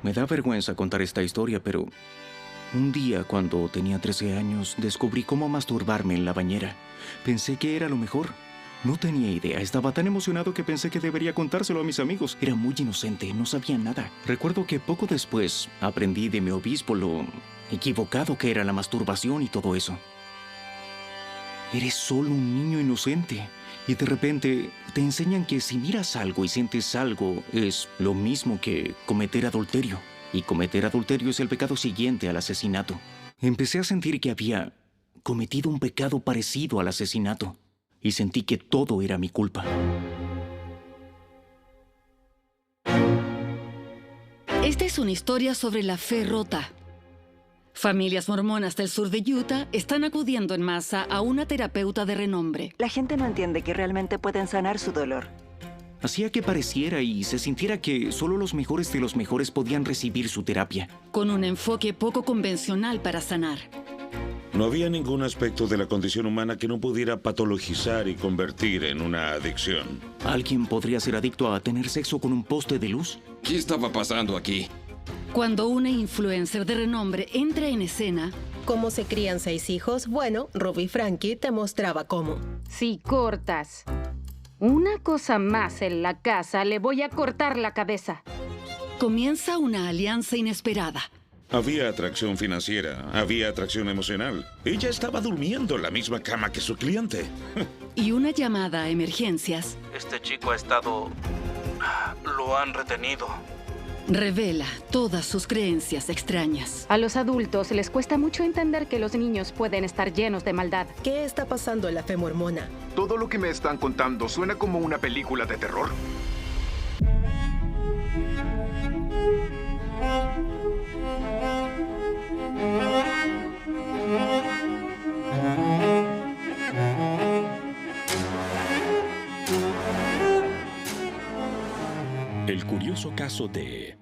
Me da vergüenza contar esta historia, pero un día, cuando tenía 13 años, descubrí cómo masturbarme en la bañera. Pensé que era lo mejor. No tenía idea. Estaba tan emocionado que pensé que debería contárselo a mis amigos. Era muy inocente, no sabía nada. Recuerdo que poco después aprendí de mi obispo lo equivocado que era la masturbación y todo eso. Eres solo un niño inocente. Y de repente te enseñan que si miras algo y sientes algo es lo mismo que cometer adulterio. Y cometer adulterio es el pecado siguiente al asesinato. Empecé a sentir que había cometido un pecado parecido al asesinato. Y sentí que todo era mi culpa. Esta es una historia sobre la fe rota. Familias mormonas del sur de Utah están acudiendo en masa a una terapeuta de renombre. La gente no entiende que realmente pueden sanar su dolor. Hacía que pareciera y se sintiera que solo los mejores de los mejores podían recibir su terapia. Con un enfoque poco convencional para sanar. No había ningún aspecto de la condición humana que no pudiera patologizar y convertir en una adicción. ¿Alguien podría ser adicto a tener sexo con un poste de luz? ¿Qué estaba pasando aquí? Cuando una influencer de renombre entra en escena... ¿Cómo se crían 6 hijos? Bueno, Ruby Frankie te mostraba cómo. Si cortas una cosa más en la casa, le voy a cortar la cabeza. Comienza una alianza inesperada. Había atracción financiera, había atracción emocional. Ella estaba durmiendo en la misma cama que su cliente. Y una llamada a emergencias. Este chico ha estado... lo han retenido. Revela todas sus creencias extrañas. A los adultos les cuesta mucho entender que los niños pueden estar llenos de maldad. ¿Qué está pasando en la fe mormona? Todo lo que me están contando suena como una película de terror. El curioso caso de...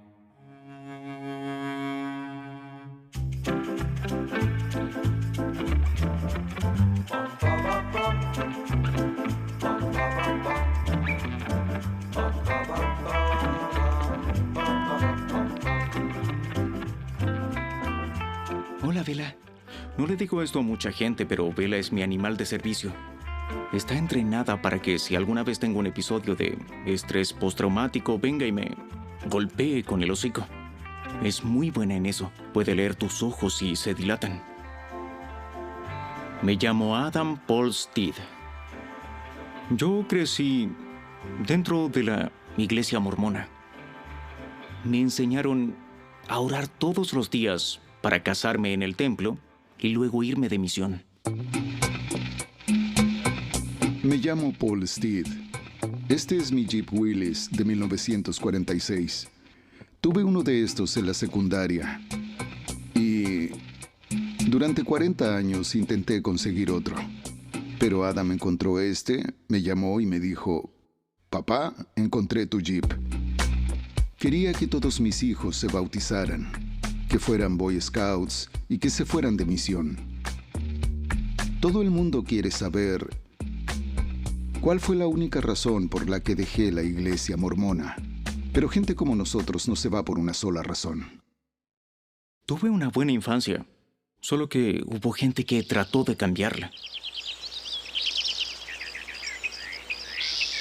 Hola, Bella. No le digo esto a mucha gente, pero Bella es mi animal de servicio. Está entrenada para que si alguna vez tengo un episodio de estrés postraumático, venga y me golpee con el hocico. Es muy buena en eso. Puede leer tus ojos y se dilatan. Me llamo Adam Paul Steed. Yo crecí dentro de la iglesia mormona. Me enseñaron a orar todos los días para casarme en el templo y luego irme de misión. Me llamo Paul Steed. Este es mi Jeep Willys de 1946. Tuve uno de estos en la secundaria. Y durante 40 años intenté conseguir otro. Pero Adam encontró este, me llamó y me dijo: «Papá, encontré tu Jeep». Quería que todos mis hijos se bautizaran, que fueran Boy Scouts y que se fueran de misión. Todo el mundo quiere saber cuál fue la única razón por la que dejé la iglesia mormona. Pero gente como nosotros no se va por una sola razón. Tuve una buena infancia, solo que hubo gente que trató de cambiarla.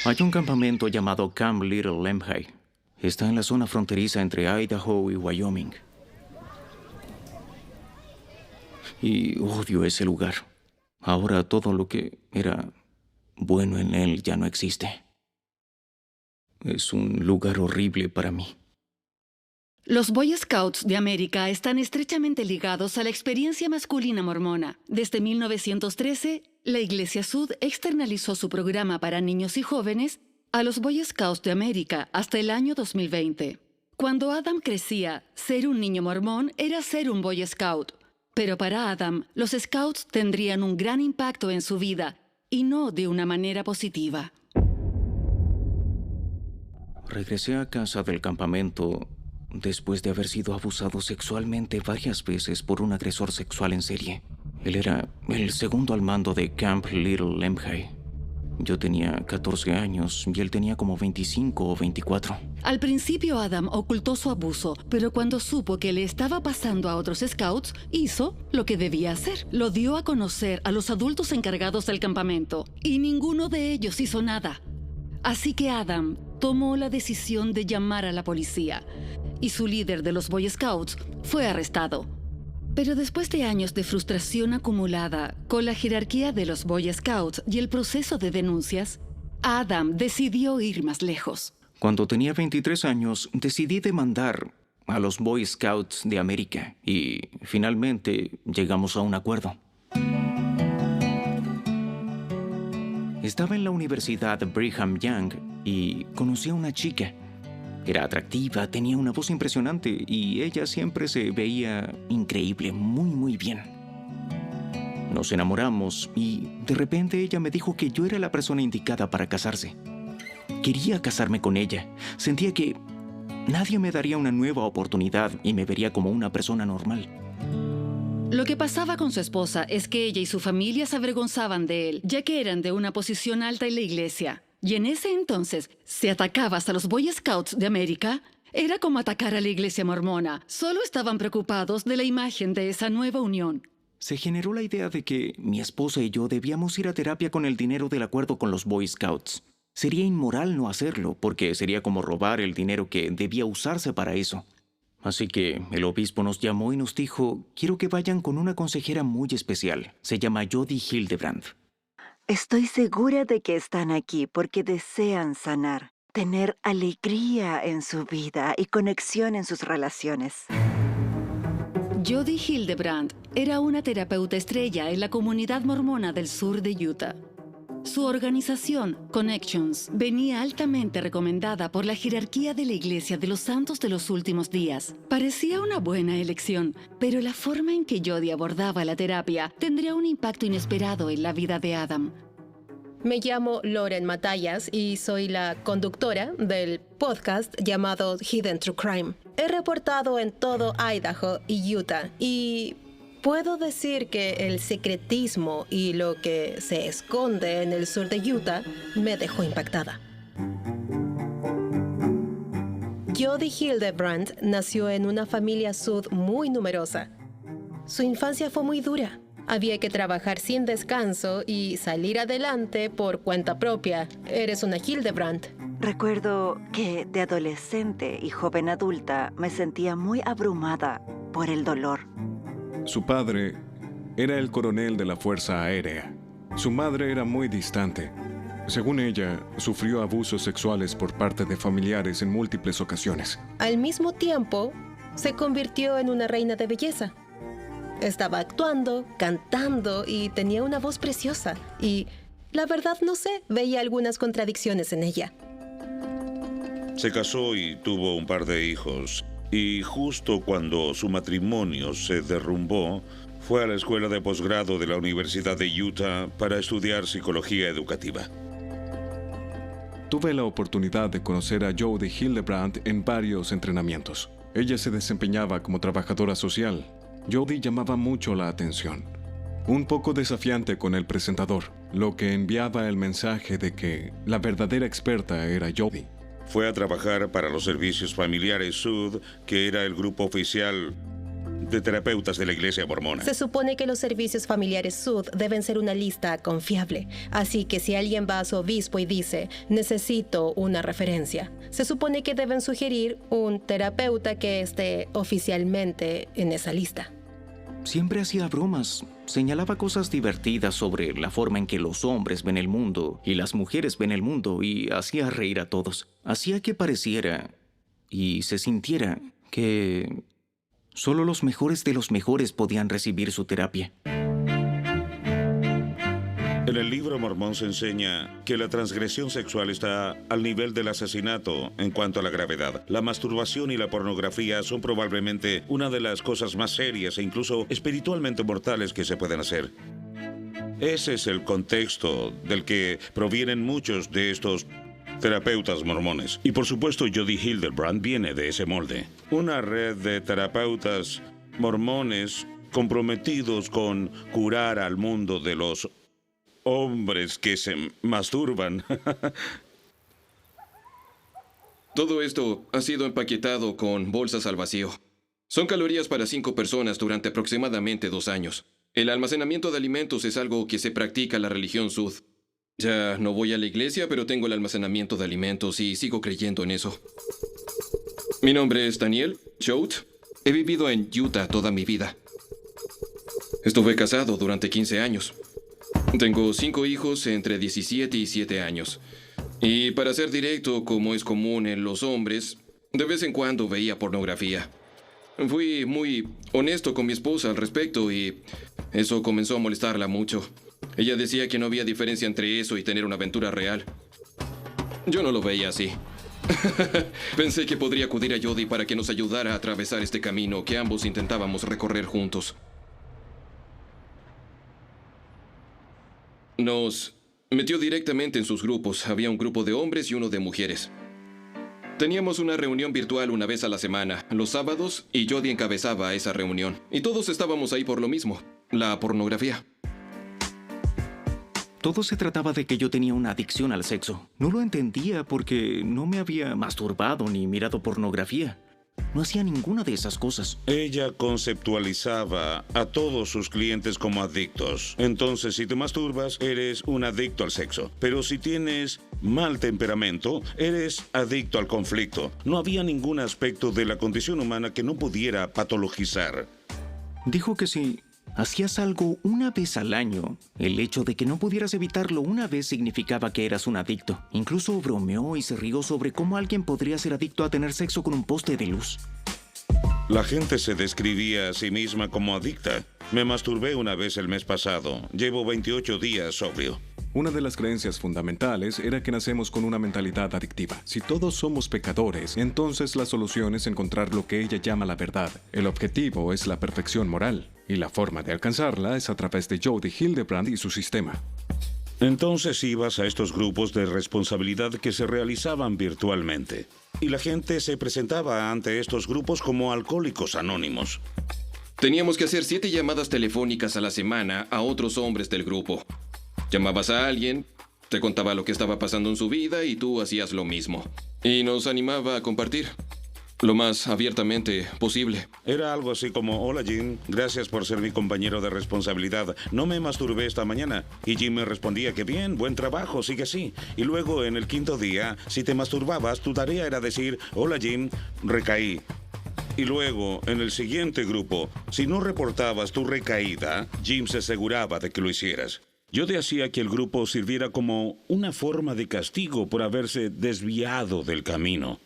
Hay un campamento llamado Camp Little Lemhi. Está en la zona fronteriza entre Idaho y Wyoming. Y odio ese lugar. Ahora todo lo que era bueno en él ya no existe. Es un lugar horrible para mí. Los Boy Scouts de América están estrechamente ligados a la experiencia masculina mormona. Desde 1913, la Iglesia Sud externalizó su programa para niños y jóvenes a los Boy Scouts de América hasta el año 2020. Cuando Adam crecía, ser un niño mormón era ser un Boy Scout. Pero para Adam, los Scouts tendrían un gran impacto en su vida, y no de una manera positiva. Regresé a casa del campamento después de haber sido abusado sexualmente varias veces por un agresor sexual en serie. Él era el segundo al mando de Camp Little Lemhi. Yo tenía 14 años y él tenía como 25 o 24. Al principio Adam ocultó su abuso, pero cuando supo que le estaba pasando a otros scouts, hizo lo que debía hacer. Lo dio a conocer a los adultos encargados del campamento, y ninguno de ellos hizo nada. Así que Adam tomó la decisión de llamar a la policía, y su líder de los Boy Scouts fue arrestado. Pero después de años de frustración acumulada con la jerarquía de los Boy Scouts y el proceso de denuncias, Adam decidió ir más lejos. Cuando tenía 23 años, decidí demandar a los Boy Scouts de América y finalmente llegamos a un acuerdo. Estaba en la Universidad Brigham Young y conocí a una chica. Era atractiva, tenía una voz impresionante y ella siempre se veía increíble, muy bien. Nos enamoramos y de repente ella me dijo que yo era la persona indicada para casarse. Quería casarme con ella. Sentía que nadie me daría una nueva oportunidad y me vería como una persona normal. Lo que pasaba con su esposa es que ella y su familia se avergonzaban de él, ya que eran de una posición alta en la iglesia. Y en ese entonces, si atacabas a los Boy Scouts de América, era como atacar a la iglesia mormona. Solo estaban preocupados de la imagen de esa nueva unión. Se generó la idea de que mi esposa y yo debíamos ir a terapia con el dinero del acuerdo con los Boy Scouts. Sería inmoral no hacerlo, porque sería como robar el dinero que debía usarse para eso. Así que el obispo nos llamó y nos dijo, quiero que vayan con una consejera muy especial. Se llama Jody Hildebrand. Estoy segura de que están aquí porque desean sanar, tener alegría en su vida y conexión en sus relaciones. Jody Hildebrand era una terapeuta estrella en la comunidad mormona del sur de Utah. Su organización, Connections, venía altamente recomendada por la jerarquía de la Iglesia de los Santos de los Últimos Días. Parecía una buena elección, pero la forma en que Jody abordaba la terapia tendría un impacto inesperado en la vida de Adam. Me llamo Lauren Matallas y soy la conductora del podcast llamado Hidden True Crime. He reportado en todo Idaho y Utah y puedo decir que el secretismo y lo que se esconde en el sur de Utah me dejó impactada. Jody Hildebrand nació en una familia sud muy numerosa. Su infancia fue muy dura. Había que trabajar sin descanso y salir adelante por cuenta propia. Eres una Hildebrand. Recuerdo que de adolescente y joven adulta me sentía muy abrumada por el dolor. Su padre era el coronel de la Fuerza Aérea. Su madre era muy distante. Según ella, sufrió abusos sexuales por parte de familiares en múltiples ocasiones. Al mismo tiempo, se convirtió en una reina de belleza. Estaba actuando, cantando y tenía una voz preciosa. Y, la verdad, no sé, veía algunas contradicciones en ella. Se casó y tuvo un par de hijos. Y justo cuando su matrimonio se derrumbó, fue a la escuela de posgrado de la Universidad de Utah para estudiar psicología educativa. Tuve la oportunidad de conocer a Jody Hildebrand en varios entrenamientos. Ella se desempeñaba como trabajadora social. Jody llamaba mucho la atención. Un poco desafiante con el presentador, lo que enviaba el mensaje de que la verdadera experta era Jody. Fue a trabajar para los servicios familiares Sud, que era el grupo oficial de terapeutas de la iglesia mormona. Se supone que los servicios familiares Sud deben ser una lista confiable. Así que si alguien va a su obispo y dice, necesito una referencia, se supone que deben sugerir un terapeuta que esté oficialmente en esa lista. Siempre hacía bromas. Señalaba cosas divertidas sobre la forma en que los hombres ven el mundo y las mujeres ven el mundo y hacía reír a todos. Hacía que pareciera y se sintiera que solo los mejores de los mejores podían recibir su terapia. En el libro mormón se enseña que la transgresión sexual está al nivel del asesinato en cuanto a la gravedad. La masturbación y la pornografía son probablemente una de las cosas más serias e incluso espiritualmente mortales que se pueden hacer. Ese es el contexto del que provienen muchos de estos terapeutas mormones. Y por supuesto, Jody Hildebrand viene de ese molde. Una red de terapeutas mormones comprometidos con curar al mundo de los hombres que se masturban. Todo esto ha sido empaquetado con bolsas al vacío. Son calorías para 5 personas durante aproximadamente 2 años. El almacenamiento de alimentos es algo que se practica en la religión Sud. Ya no voy a la iglesia, pero tengo el almacenamiento de alimentos y sigo creyendo en eso. Mi nombre es Daniel Choate. He vivido en Utah toda mi vida. Estuve casado durante 15 años. Tengo 5 hijos entre 17 y 7 años. Y para ser directo, como es común en los hombres, de vez en cuando veía pornografía. Fui muy honesto con mi esposa al respecto y eso comenzó a molestarla mucho. Ella decía que no había diferencia entre eso y tener una aventura real. Yo no lo veía así. Pensé que podría acudir a Jody para que nos ayudara a atravesar este camino que ambos intentábamos recorrer juntos. Nos metió directamente en sus grupos. Había un grupo de hombres y uno de mujeres. Teníamos una reunión virtual una vez a la semana, los sábados, y Jody encabezaba esa reunión. Y todos estábamos ahí por lo mismo, la pornografía. Todo se trataba de que yo tenía una adicción al sexo. No lo entendía porque no me había masturbado ni mirado pornografía. No hacía ninguna de esas cosas. Ella conceptualizaba a todos sus clientes como adictos. Entonces, si te masturbas, eres un adicto al sexo. Pero si tienes mal temperamento, eres adicto al conflicto. No había ningún aspecto de la condición humana que no pudiera patologizar. Dijo que si hacías algo una vez al año, el hecho de que no pudieras evitarlo una vez significaba que eras un adicto. Incluso bromeó y se rió sobre cómo alguien podría ser adicto a tener sexo con un poste de luz. La gente se describía a sí misma como adicta. Me masturbé una vez el mes pasado. Llevo 28 días sobrio. Una de las creencias fundamentales era que nacemos con una mentalidad adictiva. Si todos somos pecadores, entonces la solución es encontrar lo que ella llama la verdad. El objetivo es la perfección moral, y la forma de alcanzarla es a través de Jody Hildebrand y su sistema. Entonces ibas a estos grupos de responsabilidad que se realizaban virtualmente. Y la gente se presentaba ante estos grupos como alcohólicos anónimos. Teníamos que hacer 7 llamadas telefónicas a la semana a otros hombres del grupo. Llamabas a alguien, te contaba lo que estaba pasando en su vida y tú hacías lo mismo. Y nos animaba a compartir lo más abiertamente posible. Era algo así como: hola Jim, gracias por ser mi compañero de responsabilidad. No me masturbé esta mañana. Y Jim me respondía que bien, buen trabajo, sigue así. Y luego en el 5.º día, si te masturbabas, tu tarea era decir: hola Jim, recaí. Y luego, en el siguiente grupo, si no reportabas tu recaída, Jim se aseguraba de que lo hicieras. Yo hacía que el grupo sirviera como una forma de castigo por haberse desviado del camino.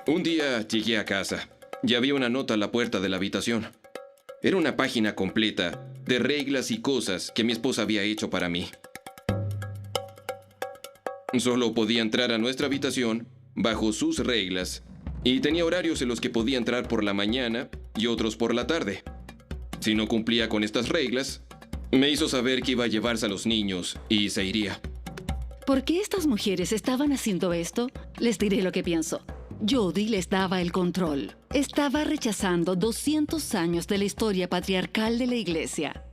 Un día llegué a casa y había una nota a la puerta de la habitación. Era una página completa de reglas y cosas que mi esposa había hecho para mí. Solo podía entrar a nuestra habitación bajo sus reglas y tenía horarios en los que podía entrar por la mañana y otros por la tarde. Si no cumplía con estas reglas, me hizo saber que iba a llevarse a los niños y se iría. ¿Por qué estas mujeres estaban haciendo esto? Les diré lo que pienso. Jody les daba el control. Estaba rechazando 200 años de la historia patriarcal de la iglesia.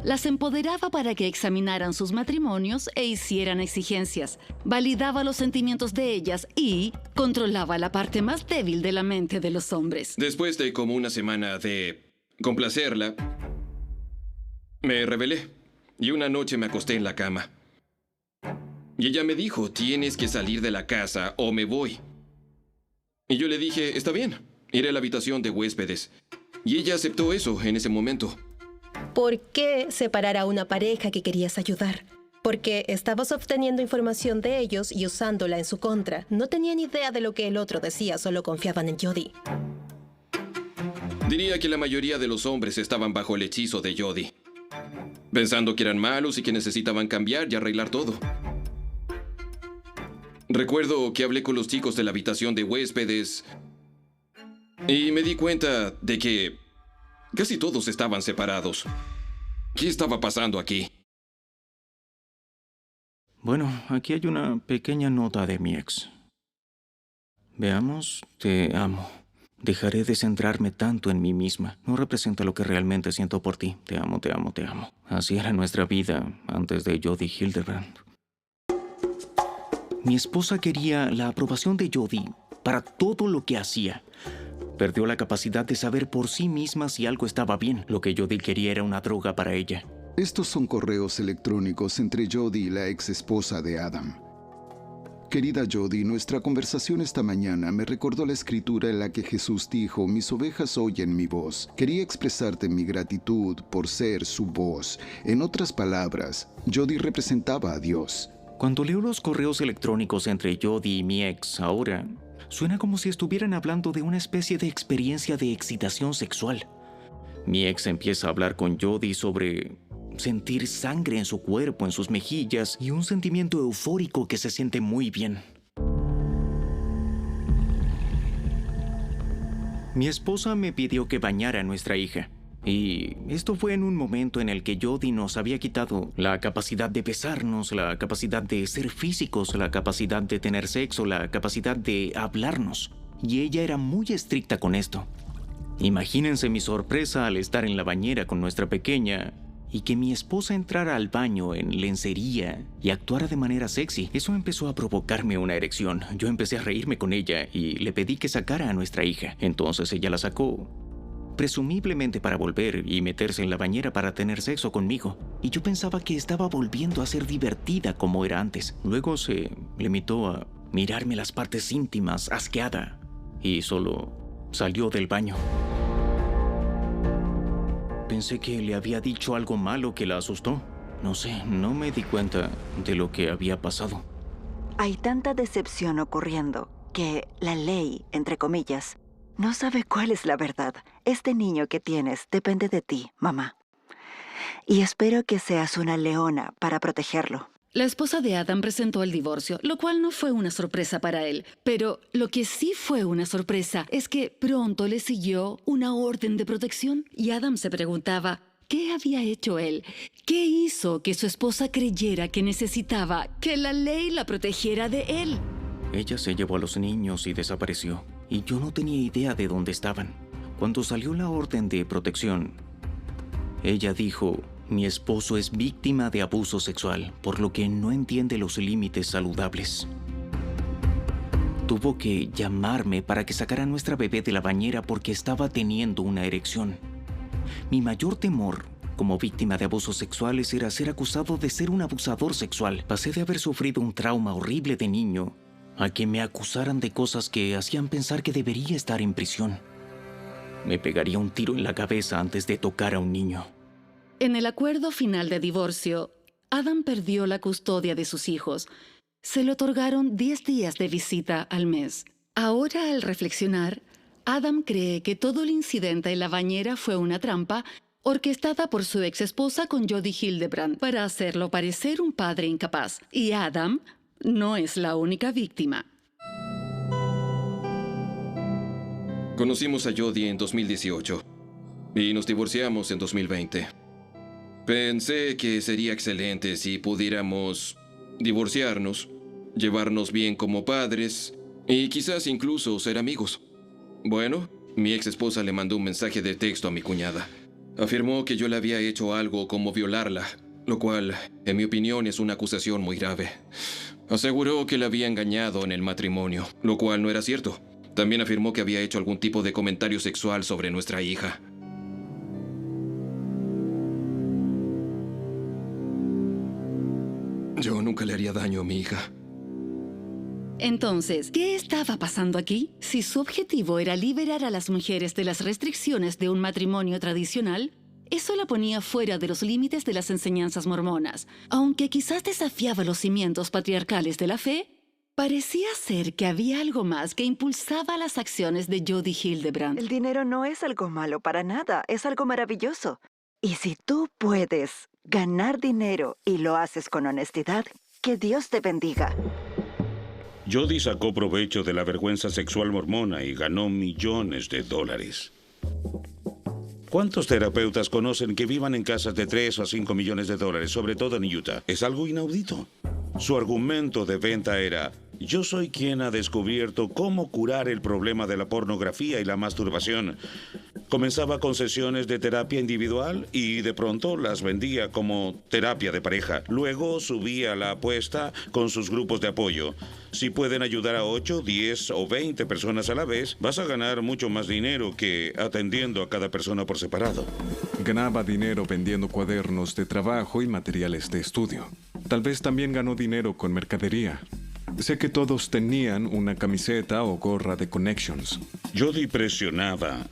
Las empoderaba para que examinaran sus matrimonios e hicieran exigencias. Validaba los sentimientos de ellas y controlaba la parte más débil de la mente de los hombres. Después de como una semana de complacerla, me rebelé y una noche me acosté en la cama. Y ella me dijo: tienes que salir de la casa o me voy. Y yo le dije: está bien, iré a la habitación de huéspedes. Y ella aceptó eso en ese momento. ¿Por qué separar a una pareja que querías ayudar? Porque estabas obteniendo información de ellos y usándola en su contra. No tenían idea de lo que el otro decía, solo confiaban en Jody. Diría que la mayoría de los hombres estaban bajo el hechizo de Jody, pensando que eran malos y que necesitaban cambiar y arreglar todo. Recuerdo que hablé con los chicos de la habitación de huéspedes y me di cuenta de que casi todos estaban separados. ¿Qué estaba pasando aquí? Bueno, aquí hay una pequeña nota de mi ex. Veamos, te amo. Dejaré de centrarme tanto en mí misma. No representa lo que realmente siento por ti. Te amo, te amo, te amo. Así era nuestra vida antes de Jodie Hildebrand. Mi esposa quería la aprobación de Jodie para todo lo que hacía. Perdió la capacidad de saber por sí misma si algo estaba bien. Lo que Jodie quería era una droga para ella. Estos son correos electrónicos entre Jodie y la ex esposa de Adam. Querida Jodie, nuestra conversación esta mañana me recordó la escritura en la que Jesús dijo: mis ovejas oyen mi voz. Quería expresarte mi gratitud por ser su voz. En otras palabras, Jodie representaba a Dios. Cuando leo los correos electrónicos entre Jodie y mi ex ahora, suena como si estuvieran hablando de una especie de experiencia de excitación sexual. Mi ex empieza a hablar con Jodie sobre sentir sangre en su cuerpo, en sus mejillas, y un sentimiento eufórico que se siente muy bien. Mi esposa me pidió que bañara a nuestra hija. Y esto fue en un momento en el que Jodie nos había quitado la capacidad de besarnos, la capacidad de ser físicos, la capacidad de tener sexo, la capacidad de hablarnos. Y ella era muy estricta con esto. Imagínense mi sorpresa al estar en la bañera con nuestra pequeña y que mi esposa entrara al baño en lencería y actuara de manera sexy. Eso empezó a provocarme una erección. Yo empecé a reírme con ella y le pedí que sacara a nuestra hija. Entonces ella la sacó, presumiblemente para volver y meterse en la bañera para tener sexo conmigo. Y yo pensaba que estaba volviendo a ser divertida como era antes. Luego se limitó a mirarme las partes íntimas, asqueada, y solo salió del baño. Pensé que le había dicho algo malo que la asustó. No sé, no me di cuenta de lo que había pasado. Hay tanta decepción ocurriendo que la ley, entre comillas, no sabe cuál es la verdad. Este niño que tienes depende de ti, mamá. Y espero que seas una leona para protegerlo. La esposa de Adam presentó el divorcio, lo cual no fue una sorpresa para él. Pero lo que sí fue una sorpresa es que pronto le siguió una orden de protección. Y Adam se preguntaba, ¿qué había hecho él? ¿Qué hizo que su esposa creyera que necesitaba que la ley la protegiera de él? Ella se llevó a los niños y desapareció. Y yo no tenía idea de dónde estaban. Cuando salió la orden de protección, ella dijo: mi esposo es víctima de abuso sexual, por lo que no entiende los límites saludables. Tuvo que llamarme para que sacara a nuestra bebé de la bañera porque estaba teniendo una erección. Mi mayor temor como víctima de abusos sexuales era ser acusado de ser un abusador sexual. Pasé de haber sufrido un trauma horrible de niño a que me acusaran de cosas que hacían pensar que debería estar en prisión. Me pegaría un tiro en la cabeza antes de tocar a un niño. En el acuerdo final de divorcio, Adam perdió la custodia de sus hijos. Se le otorgaron 10 días de visita al mes. Ahora, al reflexionar, Adam cree que todo el incidente en la bañera fue una trampa orquestada por su ex esposa con Jodie Hildebrand para hacerlo parecer un padre incapaz. Y Adam no es la única víctima. Conocimos a Jodie en 2018 y nos divorciamos en 2020. Pensé que sería excelente si pudiéramos divorciarnos, llevarnos bien como padres y quizás incluso ser amigos. Bueno, mi ex esposa le mandó un mensaje de texto a mi cuñada. Afirmó que yo le había hecho algo como violarla, lo cual, en mi opinión, es una acusación muy grave. Aseguró que la había engañado en el matrimonio, lo cual no era cierto. También afirmó que había hecho algún tipo de comentario sexual sobre nuestra hija. Yo nunca le haría daño a mi hija. Entonces, ¿qué estaba pasando aquí? Si su objetivo era liberar a las mujeres de las restricciones de un matrimonio tradicional, eso la ponía fuera de los límites de las enseñanzas mormonas. Aunque quizás desafiaba los cimientos patriarcales de la fe, parecía ser que había algo más que impulsaba las acciones de Jodie Hildebrand. El dinero no es algo malo para nada, es algo maravilloso. Y si tú puedes ganar dinero y lo haces con honestidad, que Dios te bendiga. Jodie sacó provecho de la vergüenza sexual mormona y ganó millones de dólares. ¿Cuántos terapeutas conocen que vivan en casas de 3 a 5 millones de dólares, sobre todo en Utah? Es algo inaudito. Su argumento de venta era: yo soy quien ha descubierto cómo curar el problema de la pornografía y la masturbación. Comenzaba con sesiones de terapia individual y de pronto las vendía como terapia de pareja. Luego subía la apuesta con sus grupos de apoyo. Si pueden ayudar a 8, 10 o 20 personas a la vez, vas a ganar mucho más dinero que atendiendo a cada persona por separado. Ganaba dinero vendiendo cuadernos de trabajo y materiales de estudio. Tal vez también ganó dinero con mercadería. Sé que todos tenían una camiseta o gorra de Connections. Jody presionaba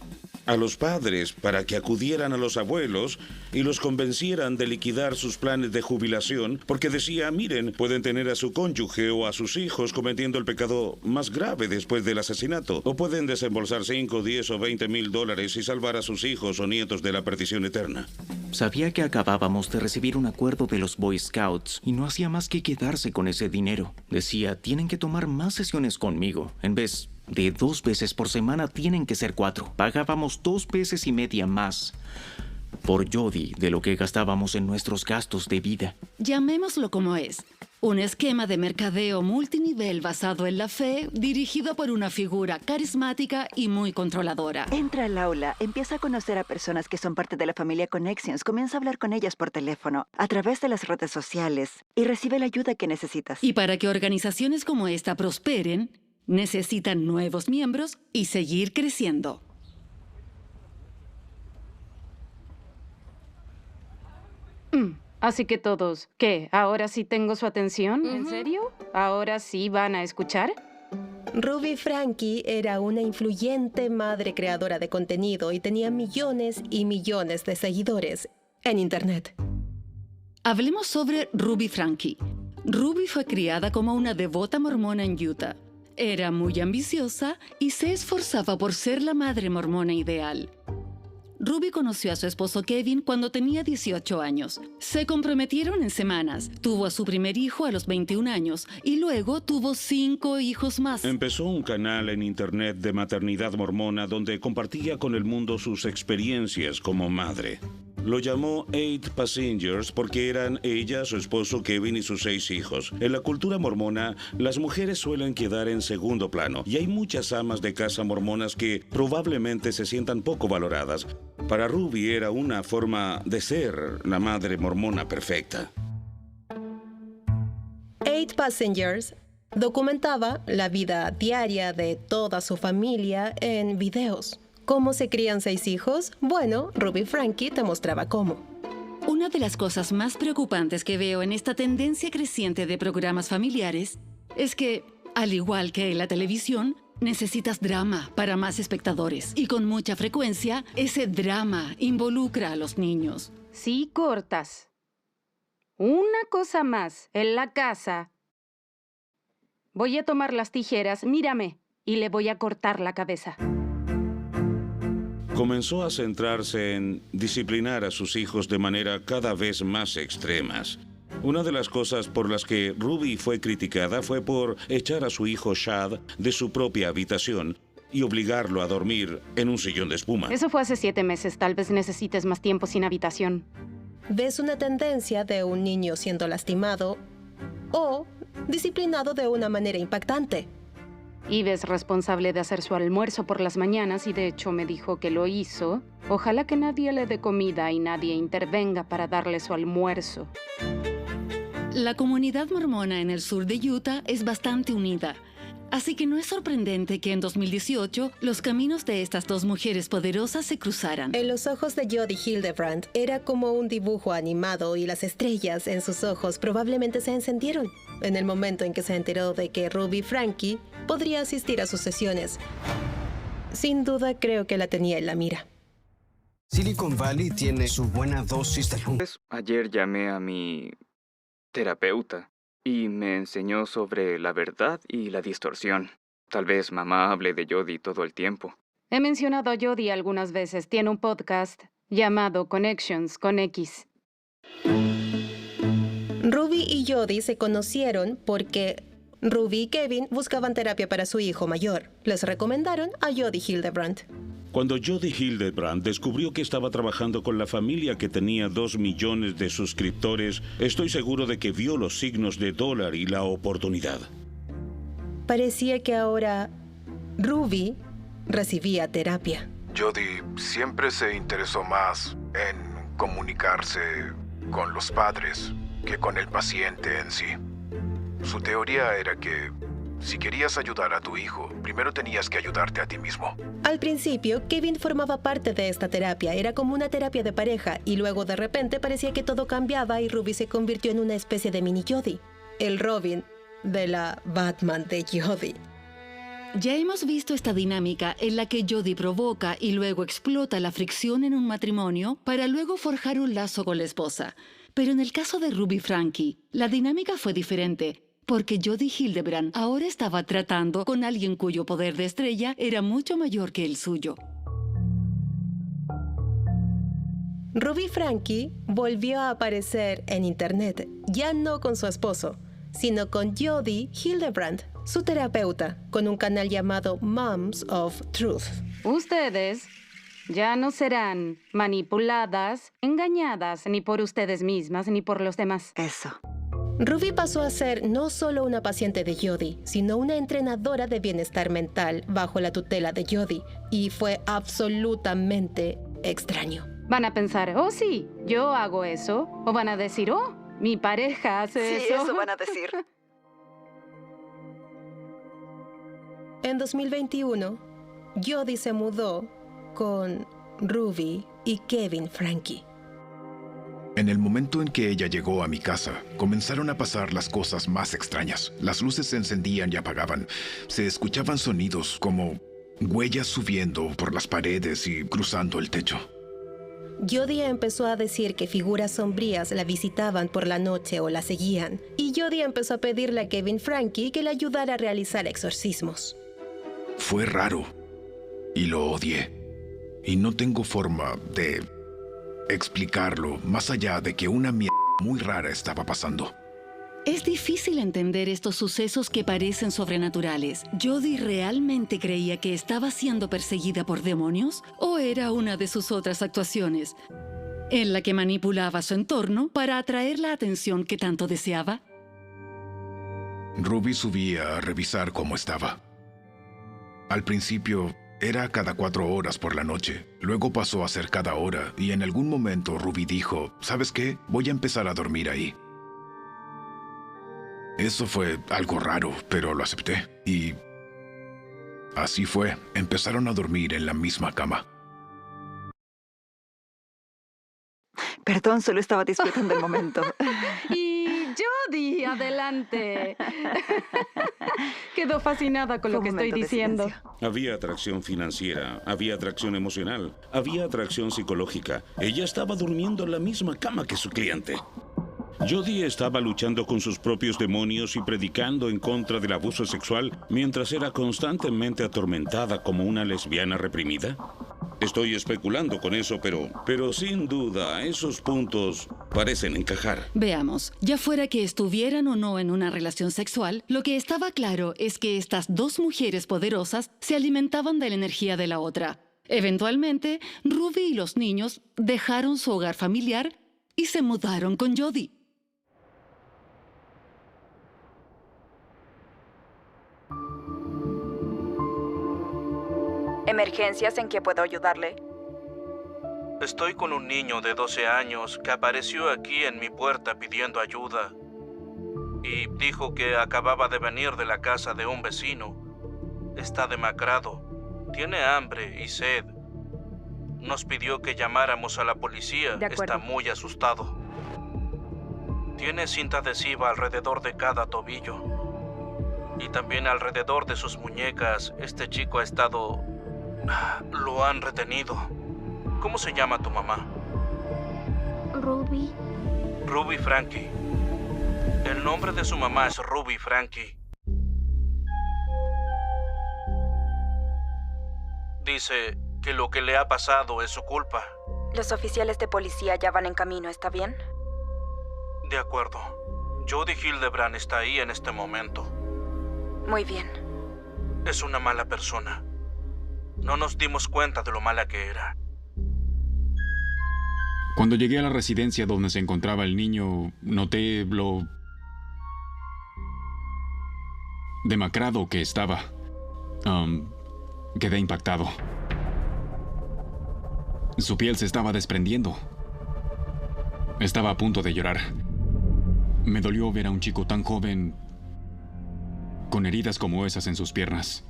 a los padres para que acudieran a los abuelos y los convencieran de liquidar sus planes de jubilación, porque decía, miren, pueden tener a su cónyuge o a sus hijos cometiendo el pecado más grave después del asesinato, o pueden desembolsar 5, 10 o 20 mil dólares y salvar a sus hijos o nietos de la perdición eterna. Sabía que acabábamos de recibir un acuerdo de los Boy Scouts y no hacía más que quedarse con ese dinero. Decía, tienen que tomar más sesiones conmigo. En vez de 2 veces por semana, tienen que ser 4. Pagábamos 2 veces y media más por Jody de lo que gastábamos en nuestros gastos de vida. Llamémoslo como es. Un esquema de mercadeo multinivel basado en la fe, dirigido por una figura carismática y muy controladora. Entra al aula, empieza a conocer a personas que son parte de la familia Connections, comienza a hablar con ellas por teléfono, a través de las redes sociales, y recibe la ayuda que necesitas. Y para que organizaciones como esta prosperen, necesitan nuevos miembros y seguir creciendo. Así que todos, ¿qué? ¿Ahora sí tengo su atención? ¿En serio? ¿Ahora sí van a escuchar? Ruby Franke era una influyente madre creadora de contenido y tenía millones y millones de seguidores en Internet. Hablemos sobre Ruby Franke. Ruby fue criada como una devota mormona en Utah. Era muy ambiciosa y se esforzaba por ser la madre mormona ideal. Ruby conoció a su esposo Kevin cuando tenía 18 años. Se comprometieron en semanas. Tuvo a su primer hijo a los 21 años y luego tuvo 5 hijos más. Empezó un canal en internet de maternidad mormona donde compartía con el mundo sus experiencias como madre. Lo llamó 8 Passengers porque eran ella, su esposo Kevin y sus 6 hijos. En la cultura mormona, las mujeres suelen quedar en segundo plano y hay muchas amas de casa mormonas que probablemente se sientan poco valoradas. Para Ruby era una forma de ser la madre mormona perfecta. 8 Passengers documentaba la vida diaria de toda su familia en videos. ¿Cómo se crían 6 hijos? Bueno, Ruby Franke te mostraba cómo. Una de las cosas más preocupantes que veo en esta tendencia creciente de programas familiares es que, al igual que en la televisión, necesitas drama para más espectadores. Y con mucha frecuencia, ese drama involucra a los niños. Sí, cortas. Una cosa más. En la casa. Voy a tomar las tijeras, mírame, y le voy a cortar la cabeza. Comenzó a centrarse en disciplinar a sus hijos de manera cada vez más extremas. Una de las cosas por las que Ruby fue criticada fue por echar a su hijo Shad de su propia habitación y obligarlo a dormir en un sillón de espuma. Eso fue hace 7 meses. Tal vez necesites más tiempo sin habitación. ¿Ves una tendencia de un niño siendo lastimado o disciplinado de una manera impactante? Eve es responsable de hacer su almuerzo por las mañanas y de hecho me dijo que lo hizo. Ojalá que nadie le dé comida y nadie intervenga para darle su almuerzo. La comunidad mormona en el sur de Utah es bastante unida. Así que no es sorprendente que en 2018 los caminos de estas dos mujeres poderosas se cruzaran. En los ojos de Jody Hildebrandt era como un dibujo animado y las estrellas en sus ojos probablemente se encendieron en el momento en que se enteró de que Ruby Franke podría asistir a sus sesiones. Sin duda creo que la tenía en la mira. Silicon Valley tiene su buena dosis de luz. Ayer llamé a mi terapeuta y me enseñó sobre la verdad y la distorsión. Tal vez mamá hable de Jody todo el tiempo. He mencionado a Jody algunas veces. Tiene un podcast llamado Connections con X. Ruby y Jody se conocieron porque Ruby y Kevin buscaban terapia para su hijo mayor. Les recomendaron a Jody Hildebrandt. Cuando Jody Hildebrandt descubrió que estaba trabajando con la familia que tenía 2 millones de suscriptores, estoy seguro de que vio los signos de dólar y la oportunidad. parecía que ahora Ruby recibía terapia. Jody siempre se interesó más en comunicarse con los padres que con el paciente en sí. Su teoría era que si querías ayudar a tu hijo, primero tenías que ayudarte a ti mismo. Al principio, Kevin formaba parte de esta terapia. Era como una terapia de pareja y luego de repente parecía que todo cambiaba y Ruby se convirtió en una especie de mini Jody. El Robin de la Batman de Jody. Ya hemos visto esta dinámica en la que Jody provoca y luego explota la fricción en un matrimonio para luego forjar un lazo con la esposa. Pero en el caso de Ruby Frankie, la dinámica fue diferente, porque Jody Hildebrand ahora estaba tratando con alguien cuyo poder de estrella era mucho mayor que el suyo. Ruby Frankie volvió a aparecer en internet, ya no con su esposo, sino con Jody Hildebrand, su terapeuta, con un canal llamado Moms of Truth. Ustedes ya no serán manipuladas, engañadas, ni por ustedes mismas, ni por los demás. Eso. Ruby pasó a ser no solo una paciente de Jody, sino una entrenadora de bienestar mental bajo la tutela de Jody, y fue absolutamente extraño. Van a pensar, oh sí, yo hago eso, o van a decir, oh, mi pareja hace eso. Sí, eso van a decir. En 2021, Jody se mudó con Ruby y Kevin Frankie. En el momento en que ella llegó a mi casa, comenzaron a pasar las cosas más extrañas. Las luces se encendían y apagaban. Se escuchaban sonidos como huellas subiendo por las paredes y cruzando el techo. Jody empezó a decir que figuras sombrías la visitaban por la noche o la seguían, y Jody empezó a pedirle a Kevin Frankie que le ayudara a realizar exorcismos. Fue raro y lo odié. Y no tengo forma de explicarlo más allá de que una mierda muy rara estaba pasando. Es difícil entender estos sucesos que parecen sobrenaturales. ¿Jody realmente creía que estaba siendo perseguida por demonios? ¿O era una de sus otras actuaciones, en la que manipulaba su entorno para atraer la atención que tanto deseaba? Ruby subía a revisar cómo estaba. Al principio era cada 4 horas por la noche. Luego pasó a ser cada hora y en algún momento Ruby dijo, ¿sabes qué? Voy a empezar a dormir ahí. Eso fue algo raro, pero lo acepté. Y así fue. Empezaron a dormir en la misma cama. Perdón, solo estaba disfrutando el momento. Y Jody, adelante. Quedó fascinada con lo que estoy diciendo. Había atracción financiera, había atracción emocional, había atracción psicológica. Ella estaba durmiendo en la misma cama que su cliente. Jody estaba luchando con sus propios demonios y predicando en contra del abuso sexual mientras era constantemente atormentada como una lesbiana reprimida. Estoy especulando con eso, pero sin duda esos puntos parecen encajar. Veamos, ya fuera que estuvieran o no en una relación sexual, lo que estaba claro es que estas dos mujeres poderosas se alimentaban de la energía de la otra. Eventualmente, Ruby y los niños dejaron su hogar familiar y se mudaron con Jody. ¿Emergencias en qué puedo ayudarle? Estoy con un niño de 12 años que apareció aquí en mi puerta pidiendo ayuda. Y dijo que acababa de venir de la casa de un vecino. Está demacrado, tiene hambre y sed. Nos pidió que llamáramos a la policía. Está muy asustado. Tiene cinta adhesiva alrededor de cada tobillo. Y también alrededor de sus muñecas. Este chico ha estado... Lo han retenido. ¿Cómo se llama tu mamá? Ruby. Ruby Frankie. El nombre de su mamá es Ruby Frankie. Dice que lo que le ha pasado es su culpa. Los oficiales de policía ya van en camino, ¿está bien? De acuerdo. Jody Hildebrand está ahí en este momento. Muy bien. Es una mala persona. No nos dimos cuenta de lo mala que era. Cuando llegué a la residencia donde se encontraba el niño, noté lo demacrado que estaba. Quedé impactado. Su piel se estaba desprendiendo. Estaba a punto de llorar. Me dolió ver a un chico tan joven con heridas como esas en sus piernas.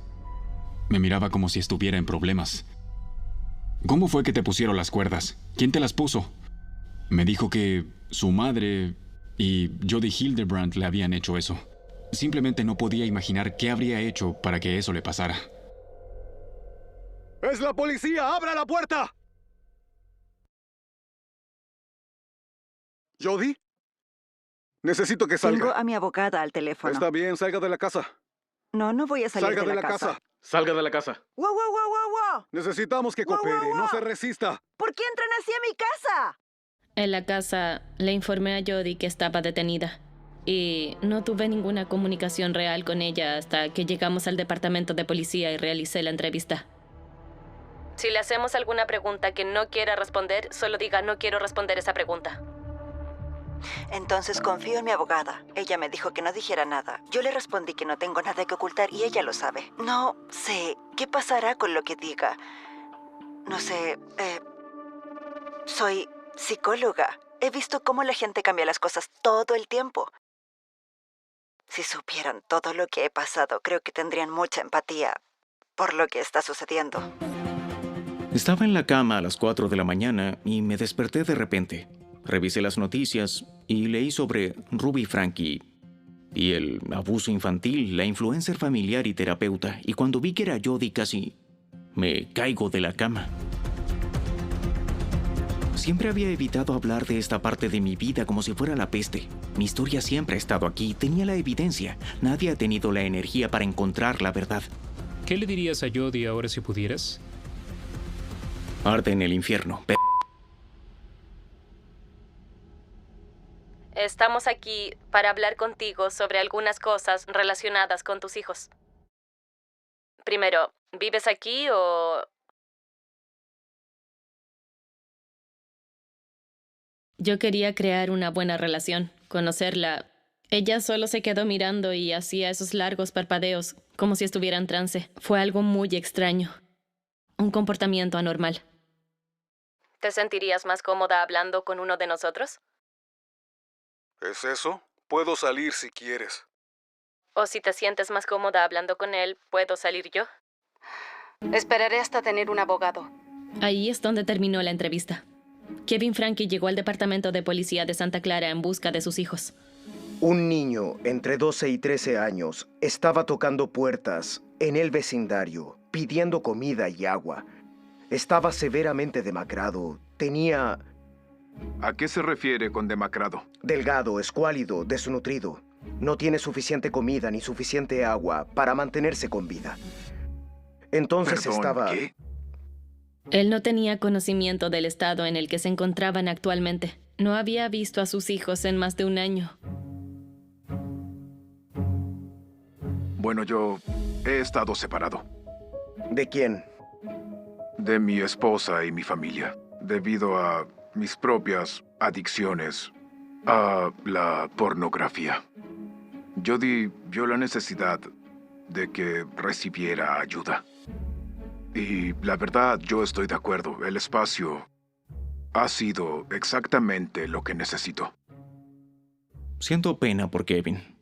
Me miraba como si estuviera en problemas. ¿Cómo fue que te pusieron las cuerdas? ¿Quién te las puso? Me dijo que su madre y Jody Hildebrand le habían hecho eso. Simplemente no podía imaginar qué habría hecho para que eso le pasara. ¡Es la policía! ¡Abra la puerta! ¿Jody? Necesito que salga. Tengo a mi abogada al teléfono. Está bien, salga de la casa. No, no voy a salir Salga de la casa. Salga de la casa. ¡Wow, wow, wow, wow, wow! Necesitamos que Wow, coopere, wow, wow. no se resista. ¿Por qué entran así a mi casa? En la casa le informé a Jody que estaba detenida y no tuve ninguna comunicación real con ella hasta que llegamos al departamento de policía y realicé la entrevista. Si le hacemos alguna pregunta que no quiera responder, solo diga no quiero responder esa pregunta. Entonces confío en mi abogada. Ella me dijo que no dijera nada. Yo le respondí que no tengo nada que ocultar y ella lo sabe. No sé qué pasará con lo que diga. No sé, soy psicóloga. He visto cómo la gente cambia las cosas todo el tiempo. Si supieran todo lo que he pasado, creo que tendrían mucha empatía por lo que está sucediendo. Estaba en la cama a las 4 de la mañana y me desperté de repente. Revisé las noticias y leí sobre Ruby Franke y el abuso infantil, la influencer familiar y terapeuta. Y cuando vi que era Jody, casi me caigo de la cama. Siempre había evitado hablar de esta parte de mi vida como si fuera la peste. Mi historia siempre ha estado aquí, tenía la evidencia. Nadie ha tenido la energía para encontrar la verdad. ¿Qué le dirías a Jody ahora si pudieras? Arde en el infierno. Estamos aquí para hablar contigo sobre algunas cosas relacionadas con tus hijos. Primero, ¿vives aquí o...? Yo quería crear una buena relación, conocerla. Ella solo se quedó mirando y hacía esos largos parpadeos, como si estuviera en trance. Fue algo muy extraño. Un comportamiento anormal. ¿Te sentirías más cómoda hablando con uno de nosotros? ¿Es eso? Puedo salir si quieres. O si te sientes más cómoda hablando con él, ¿puedo salir yo? Esperaré hasta tener un abogado. Ahí es donde terminó la entrevista. Kevin Franke llegó al departamento de policía de Santa Clara en busca de sus hijos. Un niño entre 12 y 13 años estaba tocando puertas en el vecindario, pidiendo comida y agua. Estaba severamente demacrado. Tenía... ¿A qué se refiere con demacrado? Delgado, escuálido, desnutrido. No tiene suficiente comida ni suficiente agua para mantenerse con vida. Entonces estaba... ¿qué? Él no tenía conocimiento del estado en el que se encontraban actualmente. No había visto a sus hijos en más de un año. Bueno, yo he estado separado. ¿De quién? De mi esposa y mi familia, debido a mis propias adicciones a la pornografía. Jody vio la necesidad de que recibiera ayuda. Y la verdad, yo estoy de acuerdo. El espacio ha sido exactamente lo que necesito. Siento pena por Kevin.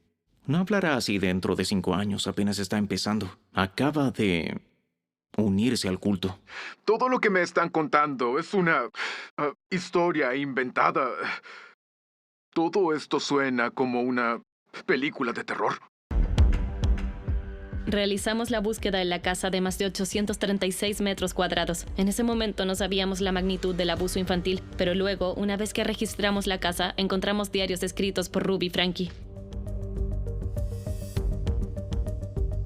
No hablará así dentro de 5 años, apenas está empezando. Acaba de unirse al culto. Todo lo que me están contando es una historia inventada. Todo esto suena como una película de terror. Realizamos la búsqueda en la casa de más de 836 metros cuadrados. En ese momento no sabíamos la magnitud del abuso infantil, pero luego, una vez que registramos la casa, encontramos diarios escritos por Ruby Franke.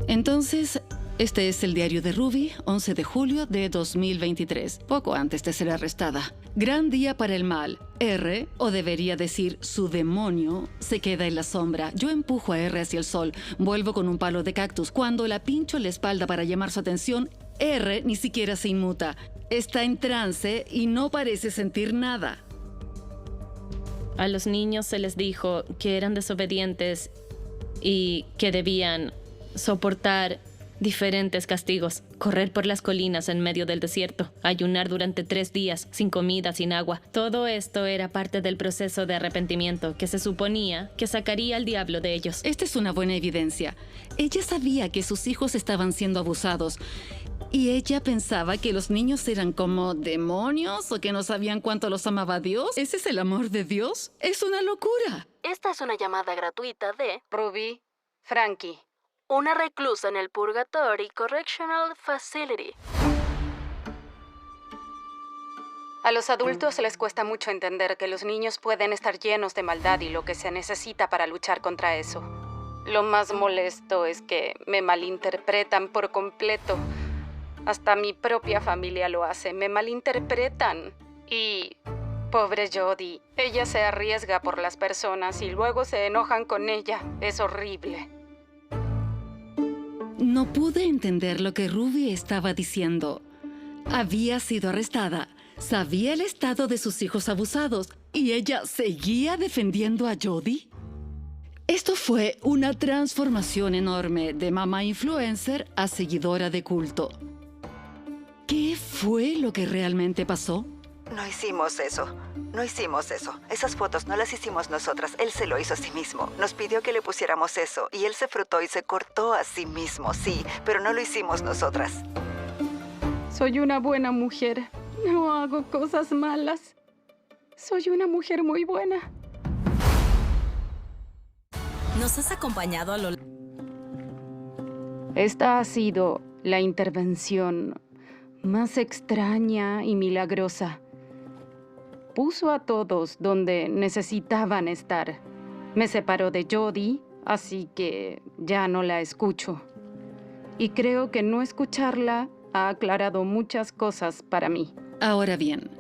Entonces, este es el diario de Ruby, 11 de julio de 2023, poco antes de ser arrestada. Gran día para el mal. R, o debería decir su demonio, se queda en la sombra. Yo empujo a R hacia el sol. Vuelvo con un palo de cactus. Cuando la pincho en la espalda para llamar su atención, R ni siquiera se inmuta. Está en trance y no parece sentir nada. A los niños se les dijo que eran desobedientes y que debían soportar diferentes castigos, correr por las colinas en medio del desierto, ayunar durante 3 días, sin comida, sin agua. Todo esto era parte del proceso de arrepentimiento que se suponía que sacaría al diablo de ellos. Esta es una buena evidencia. Ella sabía que sus hijos estaban siendo abusados y ella pensaba que los niños eran como demonios o que no sabían cuánto los amaba Dios. ¿Ese es el amor de Dios? ¡Es una locura! Esta es una llamada gratuita de Ruby Frankie, una reclusa en el Purgatory Correctional Facility. A los adultos les cuesta mucho entender que los niños pueden estar llenos de maldad y lo que se necesita para luchar contra eso. Lo más molesto es que me malinterpretan por completo. Hasta mi propia familia lo hace, me malinterpretan. Y pobre Jodie, ella se arriesga por las personas y luego se enojan con ella. Es horrible. No pude entender lo que Ruby estaba diciendo. Había sido arrestada, sabía el estado de sus hijos abusados y ella seguía defendiendo a Jodie. Esto fue una transformación enorme de mamá influencer a seguidora de culto. ¿Qué fue lo que realmente pasó? No hicimos eso. No hicimos eso. Esas fotos no las hicimos nosotras. Él se lo hizo a sí mismo. Nos pidió que le pusiéramos eso y él se frotó y se cortó a sí mismo, sí, pero no lo hicimos nosotras. Soy una buena mujer. No hago cosas malas. Soy una mujer muy buena. Nos has acompañado a lo... Esta ha sido la intervención más extraña y milagrosa. Puso a todos donde necesitaban estar. Me separó de Jodie, así que ya no la escucho. Y creo que no escucharla ha aclarado muchas cosas para mí. Ahora bien,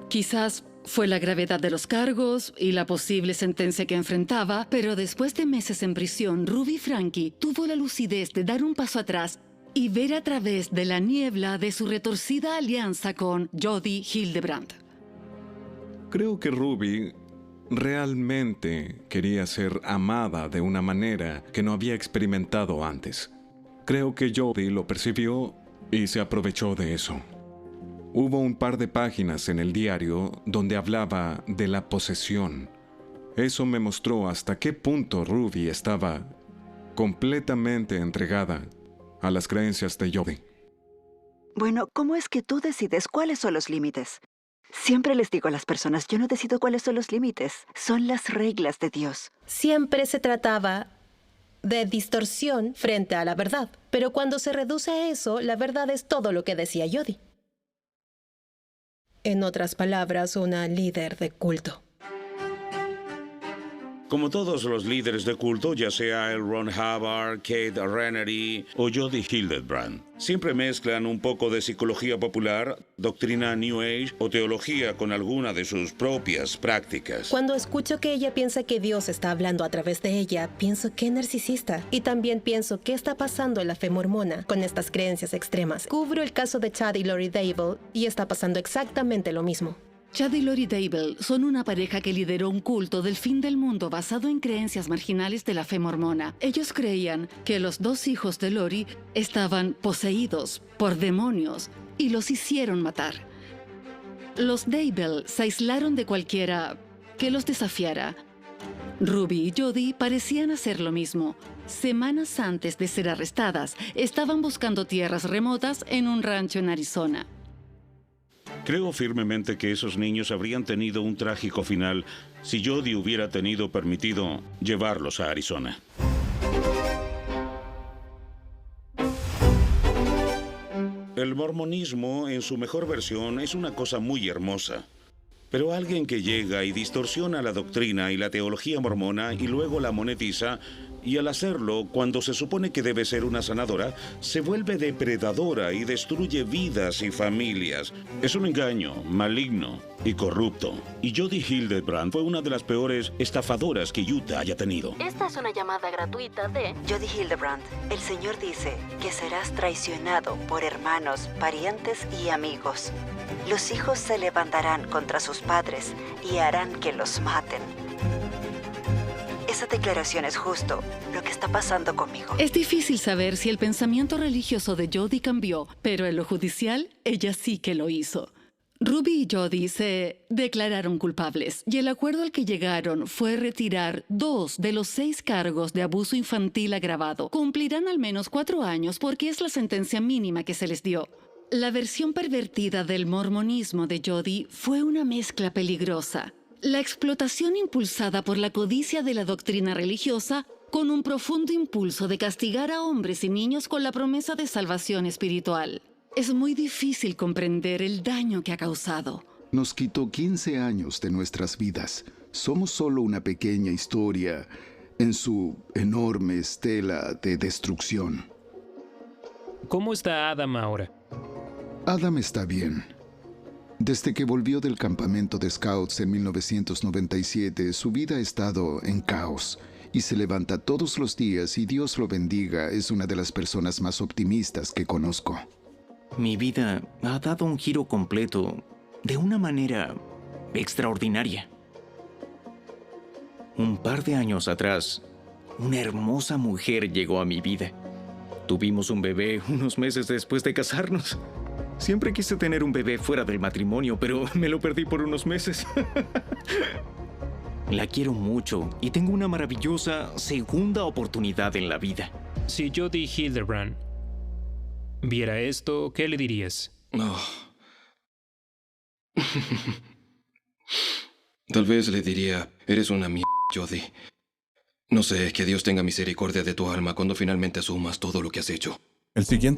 quizás fue la gravedad de los cargos y la posible sentencia que enfrentaba, pero después de meses en prisión, Ruby Frankie tuvo la lucidez de dar un paso atrás y ver a través de la niebla de su retorcida alianza con Jodie Hildebrandt. Creo que Ruby realmente quería ser amada de una manera que no había experimentado antes. Creo que Jodie lo percibió y se aprovechó de eso. Hubo un par de páginas en el diario donde hablaba de la posesión. Eso me mostró hasta qué punto Ruby estaba completamente entregada a las creencias de Jodie. Bueno, ¿cómo es que tú decides cuáles son los límites? Siempre les digo a las personas, yo no decido cuáles son los límites. Son las reglas de Dios. Siempre se trataba de distorsión frente a la verdad. Pero cuando se reduce a eso, la verdad es todo lo que decía Jodie. En otras palabras, una líder de culto. Como todos los líderes de culto, ya sea L. Ron Hubbard, Kate Raniere o Jodie Hildebrandt, siempre mezclan un poco de psicología popular, doctrina New Age o teología con alguna de sus propias prácticas. Cuando escucho que ella piensa que Dios está hablando a través de ella, pienso que narcisista. Y también pienso qué está pasando en la fe mormona con estas creencias extremas. Cubro el caso de Chad y Lori Dable y está pasando exactamente lo mismo. Chad y Lori Dable son una pareja que lideró un culto del fin del mundo basado en creencias marginales de la fe mormona. Ellos creían que los 2 hijos de Lori estaban poseídos por demonios y los hicieron matar. Los Dable se aislaron de cualquiera que los desafiara. Ruby y Jodie parecían hacer lo mismo. Semanas antes de ser arrestadas, estaban buscando tierras remotas en un rancho en Arizona. Creo firmemente que esos niños habrían tenido un trágico final si Jodie hubiera tenido permitido llevarlos a Arizona. El mormonismo, en su mejor versión, es una cosa muy hermosa. Pero alguien que llega y distorsiona la doctrina y la teología mormona y luego la monetiza, y al hacerlo, cuando se supone que debe ser una sanadora, se vuelve depredadora y destruye vidas y familias. Es un engaño maligno y corrupto. Y Jodie Hildebrandt fue una de las peores estafadoras que Utah haya tenido. Esta es una llamada gratuita de Jodie Hildebrandt. El Señor dice que serás traicionado por hermanos, parientes y amigos. Los hijos se levantarán contra sus padres y harán que los maten. Esa declaración es justo lo que está está pasando conmigo. Es difícil saber si el pensamiento religioso de Jody cambió, pero en lo judicial, ella sí que lo hizo. Ruby y Jody se declararon culpables y el acuerdo al que llegaron fue retirar 2 de los 6 cargos de abuso infantil agravado. Cumplirán al menos 4 años porque es la sentencia mínima que se les dio. La versión pervertida del mormonismo de Jody fue una mezcla peligrosa. La explotación impulsada por la codicia de la doctrina religiosa con un profundo impulso de castigar a hombres y niños con la promesa de salvación espiritual. Es muy difícil comprender el daño que ha causado. Nos quitó 15 años de nuestras vidas. Somos solo una pequeña historia en su enorme estela de destrucción. ¿Cómo está Adam ahora? Adam está bien. Desde que volvió del campamento de Scouts en 1997, su vida ha estado en caos y se levanta todos los días y Dios lo bendiga, es una de las personas más optimistas que conozco. Mi vida ha dado un giro completo de una manera extraordinaria. Un par de años atrás, una hermosa mujer llegó a mi vida. Tuvimos un bebé unos meses después de casarnos. Siempre quise tener un bebé fuera del matrimonio, pero me lo perdí por unos meses. La quiero mucho y tengo una maravillosa segunda oportunidad en la vida. Si Jody Hildebrand viera esto, ¿qué le dirías? Tal vez le diría, eres una mierda, Jody. No sé, que Dios tenga misericordia de tu alma cuando finalmente asumas todo lo que has hecho. El siguiente